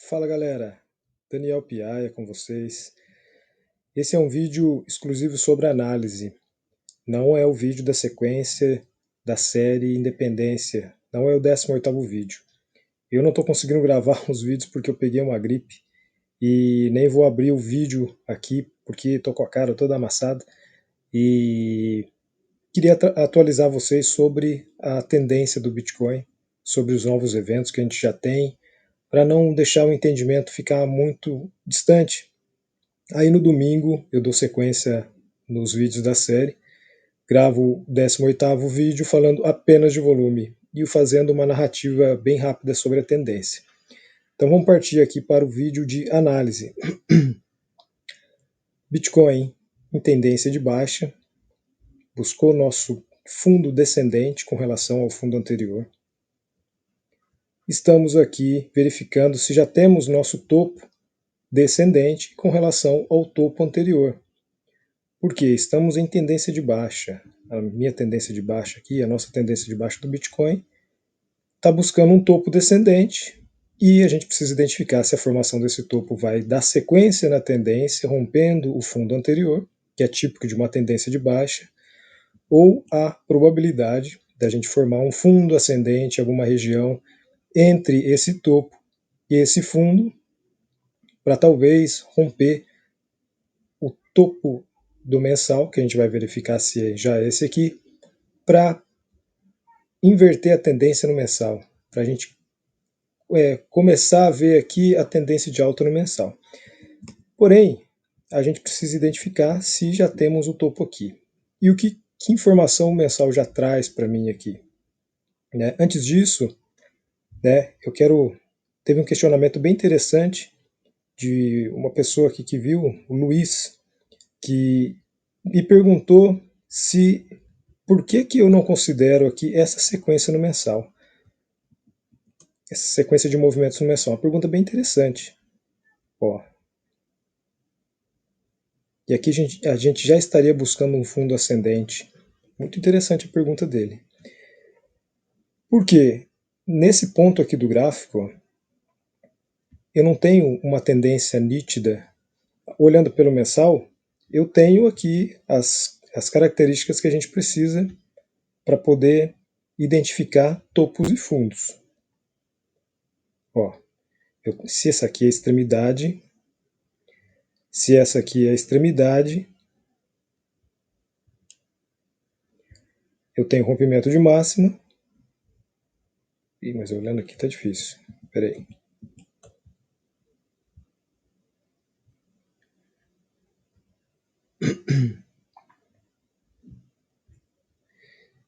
Fala galera, Daniel Piaia com vocês. Esse é um vídeo exclusivo sobre análise, não é o vídeo da sequência da série Independência, não é o 18º vídeo. Eu não estou conseguindo gravar os vídeos porque eu peguei uma gripe e nem vou abrir o vídeo aqui porque estou com a cara toda amassada e queria atualizar vocês sobre a tendência do Bitcoin, sobre os novos eventos que a gente já tem, para não deixar o entendimento ficar muito distante. Aí no domingo eu dou sequência nos vídeos da série, gravo o 18º vídeo falando apenas de volume e fazendo uma narrativa bem rápida sobre a tendência. Então vamos partir aqui para o vídeo de análise. Bitcoin em tendência de baixa, buscou nosso fundo descendente com relação ao fundo anterior. Estamos aqui verificando se já temos nosso topo descendente com relação ao topo anterior. Porque estamos em tendência de baixa. A minha tendência de baixa aqui, a nossa tendência de baixa do Bitcoin, está buscando um topo descendente e a gente precisa identificar se a formação desse topo vai dar sequência na tendência, rompendo o fundo anterior, que é típico de uma tendência de baixa, ou a probabilidade da gente formar um fundo ascendente em alguma região entre esse topo e esse fundo, para talvez romper o topo do mensal, que a gente vai verificar se já é esse aqui, para inverter a tendência no mensal, para a gente começar a ver aqui a tendência de alta no mensal. Porém, a gente precisa identificar se já temos o topo aqui. E que informação o mensal já traz para mim aqui? Né? Antes disso, né, teve um questionamento bem interessante de uma pessoa aqui que viu, o Luiz, que me perguntou por que eu não considero aqui essa sequência no mensal. Essa sequência de movimentos no mensal. Uma pergunta bem interessante. Ó. E aqui a gente já estaria buscando um fundo ascendente. Muito interessante a pergunta dele. Porque nesse ponto aqui do gráfico, eu não tenho uma tendência nítida. Olhando pelo mensal, eu tenho aqui as características que a gente precisa para poder identificar topos e fundos. Ó, se essa aqui é a extremidade, se essa aqui é a extremidade, eu tenho rompimento de máxima. Ih, mas olhando aqui tá difícil. Espera aí.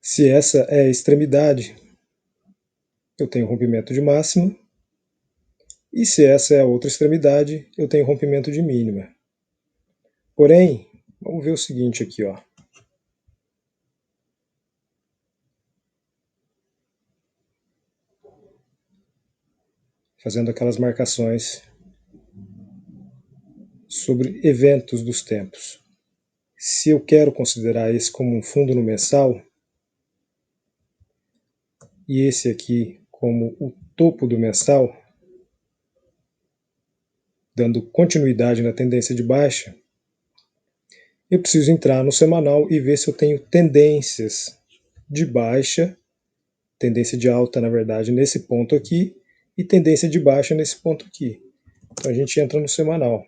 Se essa é a extremidade, eu tenho rompimento de máxima. E se essa é a outra extremidade, eu tenho rompimento de mínima. Porém, vamos ver o seguinte aqui, ó. Fazendo aquelas marcações sobre eventos dos tempos. Se eu quero considerar esse como um fundo no mensal, e esse aqui como o topo do mensal, dando continuidade na tendência de baixa, eu preciso entrar no semanal e ver se eu tenho tendências de baixa, tendência de alta, na verdade, nesse ponto aqui, e tendência de baixa nesse ponto aqui. Então a gente entra no semanal.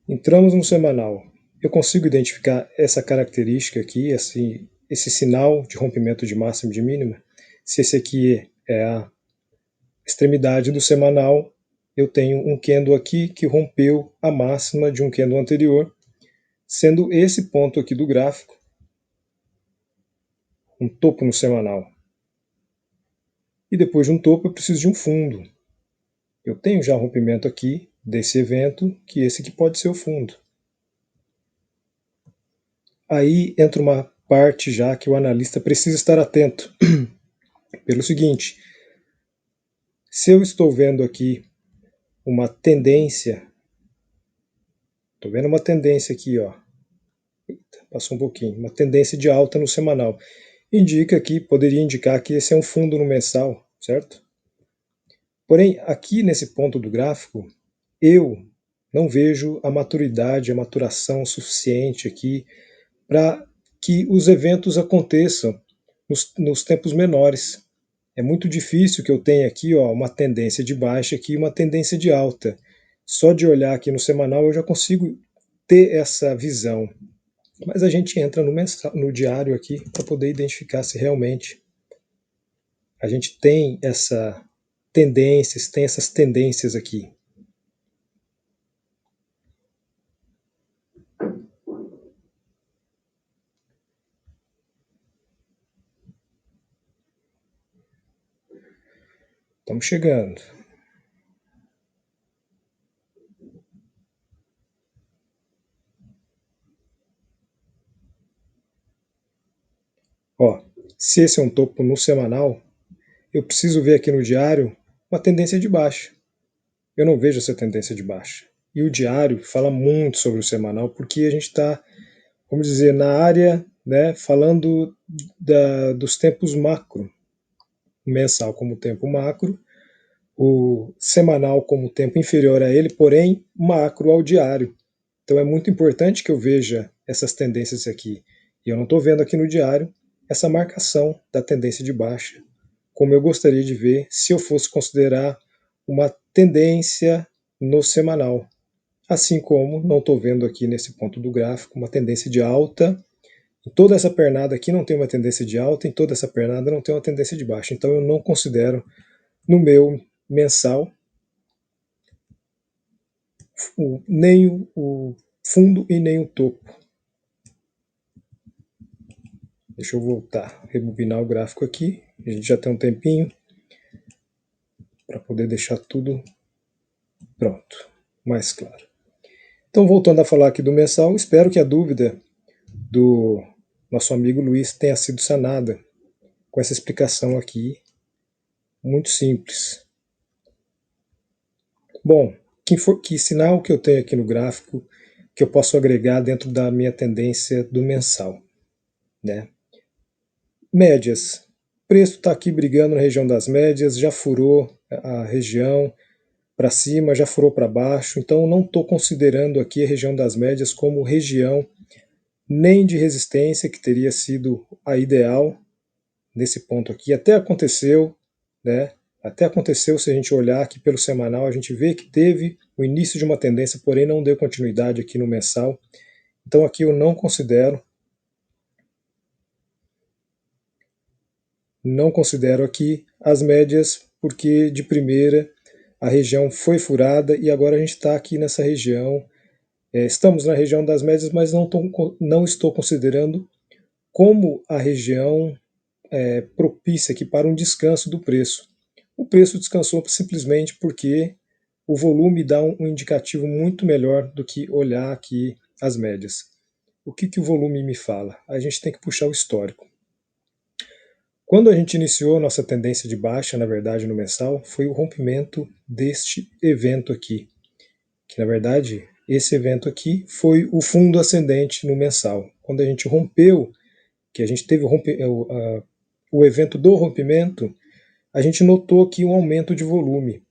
Entramos no semanal. Eu consigo identificar essa característica aqui, esse sinal de rompimento de máxima e de mínima. Se esse aqui é a extremidade do semanal, eu tenho um candle aqui que rompeu a máxima de um candle anterior, sendo esse ponto aqui do gráfico um topo no semanal. E depois de um topo eu preciso de um fundo. Eu tenho já rompimento aqui desse evento, que esse aqui pode ser o fundo. Aí entra uma parte já que o analista precisa estar atento. Pelo seguinte, se eu estou vendo aqui uma tendência Estou vendo uma tendência aqui, ó. Eita, passou um pouquinho. Uma tendência de alta no semanal. Poderia indicar que esse é um fundo no mensal, certo? Porém, aqui nesse ponto do gráfico, eu não vejo a maturidade, a maturação suficiente aqui para que os eventos aconteçam nos tempos menores. É muito difícil que eu tenha aqui, ó, uma tendência de baixa aqui e uma tendência de alta. Só de olhar aqui no semanal eu já consigo ter essa visão. Mas a gente entra no diário aqui para poder identificar se realmente a gente tem tem essas tendências aqui. Estamos chegando. Ó, se esse é um topo no semanal, eu preciso ver aqui no diário uma tendência de baixa. Eu não vejo essa tendência de baixa. E o diário fala muito sobre o semanal, porque a gente está, vamos dizer, na área, né, falando dos tempos macro, o mensal como tempo macro, o semanal como tempo inferior a ele, porém macro ao diário. Então é muito importante que eu veja essas tendências aqui. E eu não estou vendo aqui no diário essa marcação da tendência de baixa, como eu gostaria de ver se eu fosse considerar uma tendência no semanal. Assim como não estou vendo aqui nesse ponto do gráfico uma tendência de alta. Em toda essa pernada aqui não tem uma tendência de alta, em toda essa pernada não tem uma tendência de baixa. Então eu não considero no meu mensal nem o fundo e nem o topo. Deixa eu voltar, rebobinar o gráfico aqui. A gente já tem um tempinho para poder deixar tudo pronto, mais claro. Então, voltando a falar aqui do mensal, espero que a dúvida do nosso amigo Luiz tenha sido sanada com essa explicação aqui, muito simples. Bom, que sinal que eu tenho aqui no gráfico que eu posso agregar dentro da minha tendência do mensal, né? Médias. O preço está aqui brigando na região das médias, já furou a região para cima, já furou para baixo, então não estou considerando aqui a região das médias como região nem de resistência, que teria sido a ideal nesse ponto aqui. Até aconteceu, né? Até aconteceu, se a gente olhar aqui pelo semanal, a gente vê que teve o início de uma tendência, porém não deu continuidade aqui no mensal. Então aqui eu não considero aqui as médias, porque de primeira a região foi furada e agora a gente está aqui nessa região. Estamos na região das médias, mas não estou considerando como a região propícia aqui para um descanso do preço. O preço descansou simplesmente porque o volume dá um indicativo muito melhor do que olhar aqui as médias. O que o volume me fala? A gente tem que puxar o histórico. Quando a gente iniciou nossa tendência de baixa, na verdade, no mensal, foi o rompimento deste evento aqui, que na verdade esse evento aqui foi o fundo ascendente no mensal. Quando a gente rompeu, que a gente teve o evento do rompimento, a gente notou aqui um aumento de volume.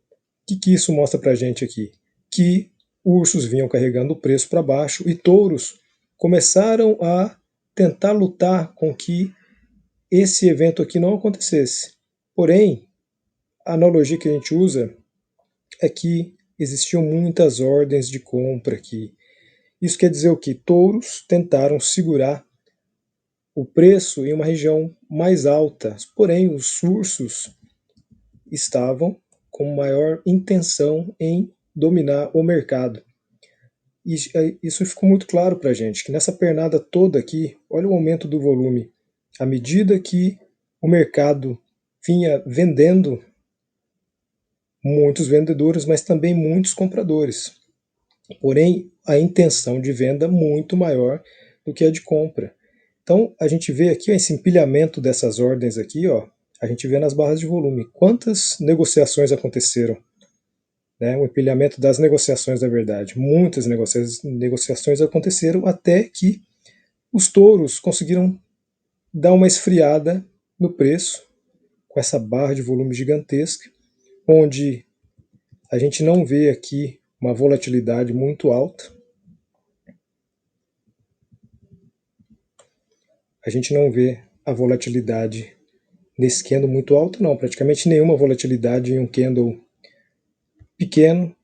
O que isso mostra para a gente aqui? Que ursos vinham carregando o preço para baixo e touros começaram a tentar lutar com que esse evento aqui não acontecesse. Porém, a analogia que a gente usa é que existiam muitas ordens de compra aqui. Isso quer dizer o que? Touros tentaram segurar o preço em uma região mais alta, porém os ursos estavam com maior intenção em dominar o mercado. E isso ficou muito claro para a gente, que nessa pernada toda aqui, olha o aumento do volume. À medida que o mercado vinha vendendo, muitos vendedores, mas também muitos compradores. Porém, a intenção de venda muito maior do que a de compra. Então, a gente vê aqui esse empilhamento dessas ordens aqui, ó, a gente vê nas barras de volume. Quantas negociações aconteceram? né, um empilhamento das negociações, na verdade. Muitas negociações aconteceram até que os touros conseguiram dar uma esfriada no preço, com essa barra de volume gigantesca, onde a gente não vê aqui uma volatilidade muito alta. A gente não vê a volatilidade nesse candle muito alto, não. Praticamente nenhuma volatilidade em um candle pequeno.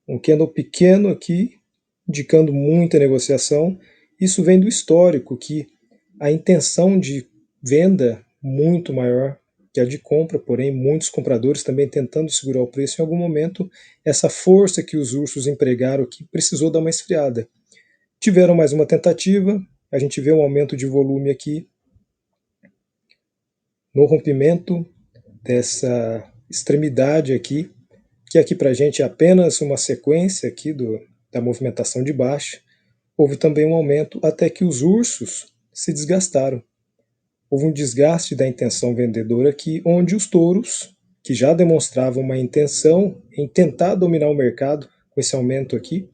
Um candle pequeno aqui, indicando muita negociação. Isso vem do histórico, que a intenção de venda muito maior que a de compra, porém muitos compradores também tentando segurar o preço. Em algum momento, essa força que os ursos empregaram aqui precisou dar uma esfriada. Tiveram mais uma tentativa, a gente vê um aumento de volume aqui, no rompimento dessa extremidade aqui, que aqui para a gente é apenas uma sequência aqui da movimentação de baixa. Houve também um aumento até que os ursos se desgastaram. Houve um desgaste da intenção vendedora aqui, onde os touros, que já demonstravam uma intenção em tentar dominar o mercado com esse aumento aqui,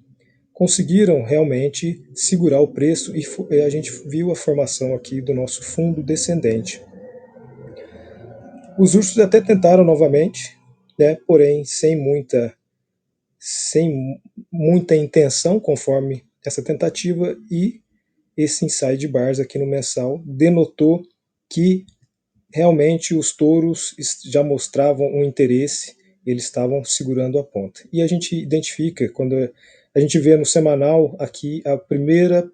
conseguiram realmente segurar o preço e a gente viu a formação aqui do nosso fundo descendente. Os ursos até tentaram novamente, né, porém sem muita intenção conforme essa tentativa, e esse inside bars aqui no mensal denotou que realmente os touros já mostravam um interesse, eles estavam segurando a ponta. E a gente identifica, quando a gente vê no semanal aqui a primeira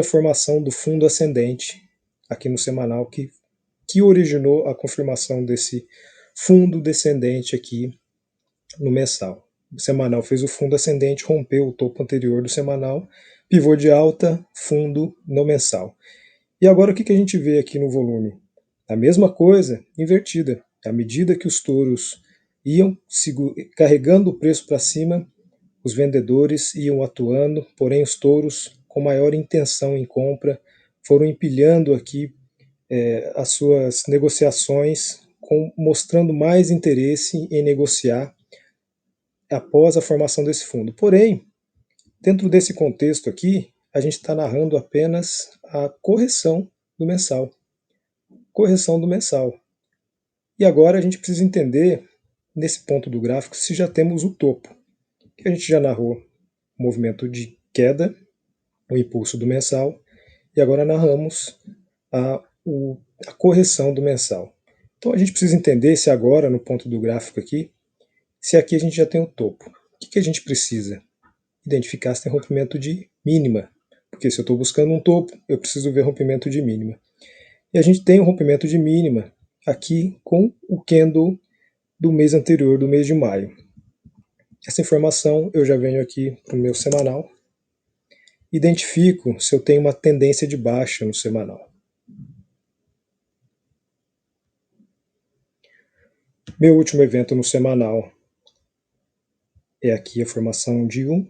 formação do fundo ascendente, aqui no semanal, que originou a confirmação desse fundo descendente aqui no mensal. O semanal fez o fundo ascendente, rompeu o topo anterior do semanal, pivô de alta, fundo no mensal. E agora o que a gente vê aqui no volume? A mesma coisa invertida. À medida que os touros iam carregando o preço para cima, os vendedores iam atuando, porém os touros, com maior intenção em compra, foram empilhando aqui as suas negociações, mostrando mais interesse em negociar após a formação desse fundo. Porém, dentro desse contexto aqui, a gente está narrando apenas a correção do mensal. Correção do mensal. E agora a gente precisa entender, nesse ponto do gráfico, se já temos o topo. Que a gente já narrou o movimento de queda, o impulso do mensal, e agora narramos a correção do mensal. Então a gente precisa entender se agora, no ponto do gráfico aqui, se aqui a gente já tem o topo. O que a gente precisa? Identificar se tem rompimento de mínima. Porque se eu estou buscando um topo, eu preciso ver rompimento de mínima. E a gente tem um rompimento de mínima aqui com o candle do mês anterior, do mês de maio. Essa informação eu já venho aqui para o meu semanal. Identifico se eu tenho uma tendência de baixa no semanal. Meu último evento no semanal é aqui a formação de um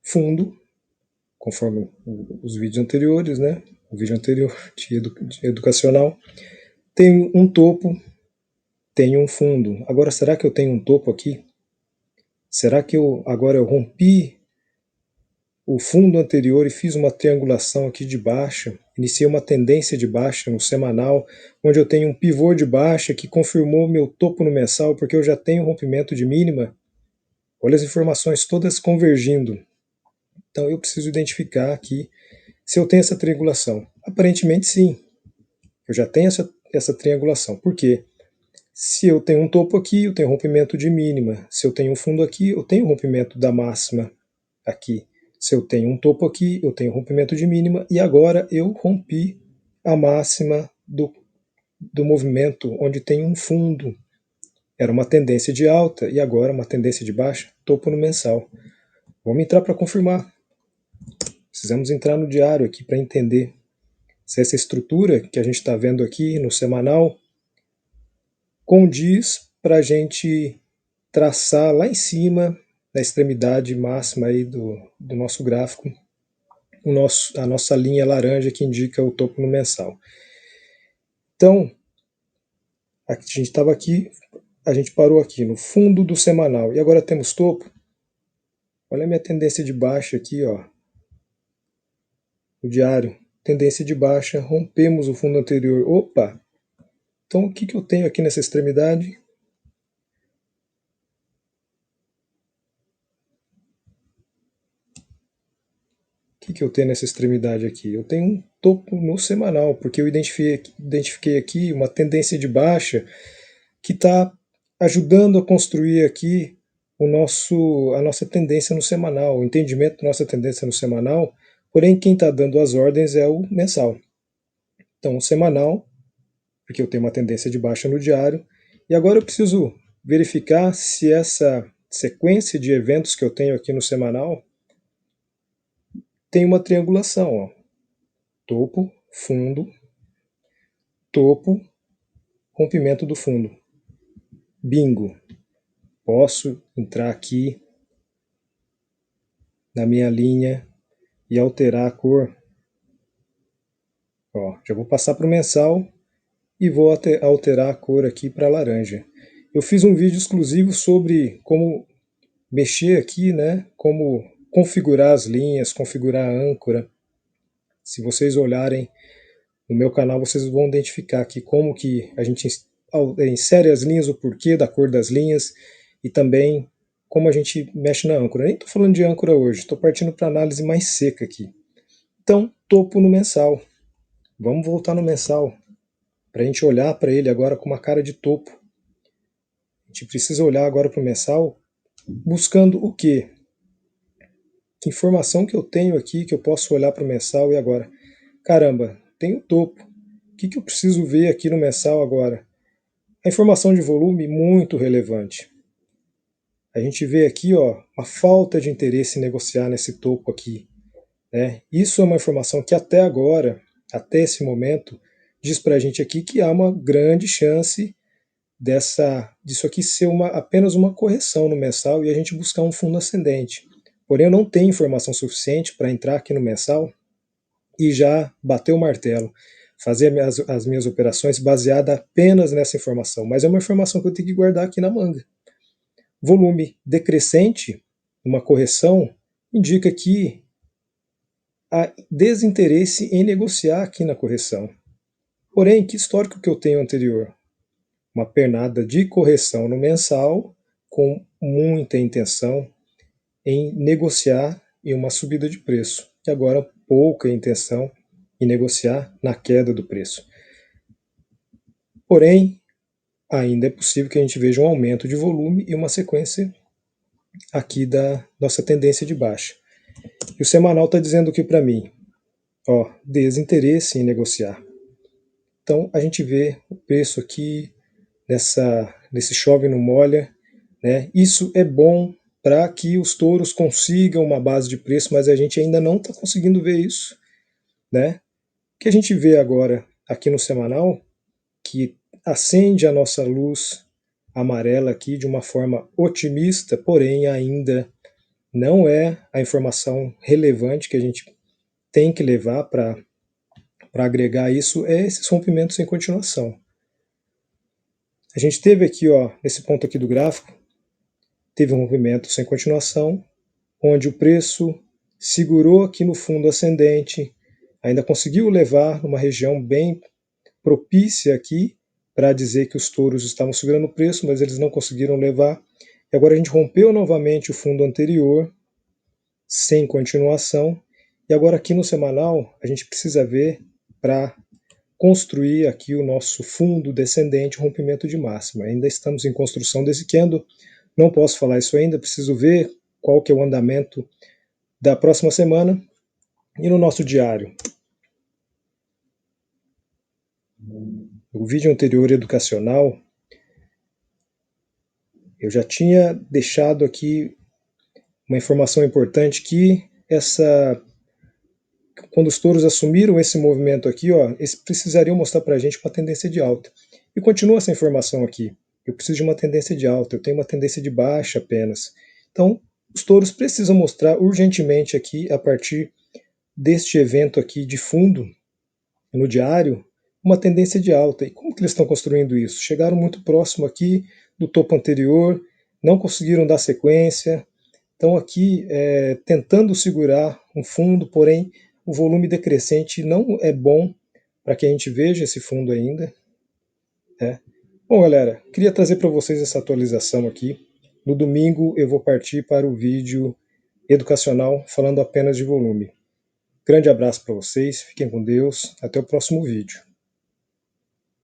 fundo, conforme os vídeos anteriores, né? O vídeo anterior de educacional. Tem um topo, tem um fundo. Agora, será que eu tenho um topo aqui? Será que agora eu rompi o fundo anterior e fiz uma triangulação aqui de baixa? Iniciei uma tendência de baixa no semanal, onde eu tenho um pivô de baixa que confirmou meu topo no mensal, porque eu já tenho rompimento de mínima. Olha as informações todas convergindo. Então eu preciso identificar aqui se eu tenho essa triangulação. Aparentemente sim, eu já tenho essa triangulação. Por quê? Se eu tenho um topo aqui, eu tenho rompimento de mínima. Se eu tenho um fundo aqui, eu tenho rompimento da máxima aqui. Se eu tenho um topo aqui, eu tenho rompimento de mínima. E agora eu rompi a máxima do movimento, onde tem um fundo. Era uma tendência de alta e agora uma tendência de baixa, topo no mensal. Vamos entrar para confirmar. Precisamos entrar no diário aqui para entender se essa estrutura que a gente está vendo aqui no semanal condiz para a gente traçar lá em cima, na extremidade máxima aí do nosso gráfico, a nossa linha laranja que indica o topo no mensal. Então, a gente estava aqui a gente parou aqui no fundo do semanal e agora temos topo. Olha a minha tendência de baixa aqui, ó. O diário, tendência de baixa, rompemos o fundo anterior. Opa! Então o que eu tenho aqui nessa extremidade? O que eu tenho nessa extremidade aqui? Eu tenho um topo no semanal, porque eu identifiquei aqui uma tendência de baixa que está ajudando a construir aqui a nossa tendência no semanal, o entendimento da nossa tendência no semanal, porém quem está dando as ordens é o mensal. Então o semanal, porque eu tenho uma tendência de baixa no diário, e agora eu preciso verificar se essa sequência de eventos que eu tenho aqui no semanal tem uma triangulação, ó. Topo, fundo, topo, rompimento do fundo. Bingo! Posso entrar aqui na minha linha e alterar a cor. Ó, já vou passar para o mensal e vou alterar a cor aqui para laranja. Eu fiz um vídeo exclusivo sobre como mexer aqui, né? Como configurar as linhas, configurar a âncora. Se vocês olharem no meu canal, vocês vão identificar aqui como que a gente insere as linhas, o porquê da cor das linhas e também como a gente mexe na âncora. Nem estou falando de âncora hoje, estou partindo para análise mais seca aqui. Então, topo no mensal. Vamos voltar no mensal para a gente olhar para ele agora com uma cara de topo. A gente precisa olhar agora para o mensal buscando o quê? Que informação que eu tenho aqui que eu posso olhar para o mensal e agora? Caramba, tem o topo. O que eu preciso ver aqui no mensal agora? A informação de volume muito relevante. A gente vê aqui, ó, a falta de interesse em negociar nesse topo aqui, né? Isso é uma informação que até agora, até esse momento, diz para a gente aqui que há uma grande chance disso aqui ser apenas uma correção no mensal e a gente buscar um fundo ascendente. Porém, eu não tenho informação suficiente para entrar aqui no mensal e já bater o martelo, fazer as minhas operações baseada apenas nessa informação. Mas é uma informação que eu tenho que guardar aqui na manga. Volume decrescente, uma correção, indica que há desinteresse em negociar aqui na correção. Porém, que histórico que eu tenho anterior? Uma pernada de correção no mensal com muita intenção em negociar em uma subida de preço. E agora pouca intenção em negociar na queda do preço. Porém, ainda é possível que a gente veja um aumento de volume e uma sequência aqui da nossa tendência de baixa. E o semanal está dizendo aqui para mim, ó, desinteresse em negociar. Então a gente vê o preço aqui nesse chove não molha, né? Isso é bom para que os touros consigam uma base de preço, mas a gente ainda não está conseguindo ver isso, né? O que a gente vê agora aqui no semanal, que acende a nossa luz amarela aqui de uma forma otimista, porém ainda não é a informação relevante que a gente tem que levar para agregar isso, é esses rompimentos em continuação. A gente teve aqui, ó, nesse ponto aqui do gráfico, teve um rompimento sem continuação, onde o preço segurou aqui no fundo ascendente, ainda conseguiu levar numa região bem propícia aqui para dizer que os touros estavam segurando o preço, mas eles não conseguiram levar. E agora a gente rompeu novamente o fundo anterior, sem continuação, e agora aqui no semanal a gente precisa ver para construir aqui o nosso fundo descendente, rompimento de máxima. Ainda estamos em construção desse candle, não posso falar isso ainda, preciso ver qual que é o andamento da próxima semana. E no nosso diário, no vídeo anterior educacional, eu já tinha deixado aqui uma informação importante que quando os touros assumiram esse movimento aqui, ó, eles precisariam mostrar para a gente uma tendência de alta. E continua essa informação aqui. Eu preciso de uma tendência de alta, eu tenho uma tendência de baixa apenas. Então, os touros precisam mostrar urgentemente aqui, a partir deste evento aqui de fundo, no diário, uma tendência de alta. E como que eles estão construindo isso? Chegaram muito próximo aqui do topo anterior, não conseguiram dar sequência, estão aqui tentando segurar um fundo, porém o volume decrescente não é bom para que a gente veja esse fundo ainda. Bom, galera, queria trazer para vocês essa atualização aqui. No domingo eu vou partir para o vídeo educacional falando apenas de volume. Grande abraço para vocês, fiquem com Deus, até o próximo vídeo.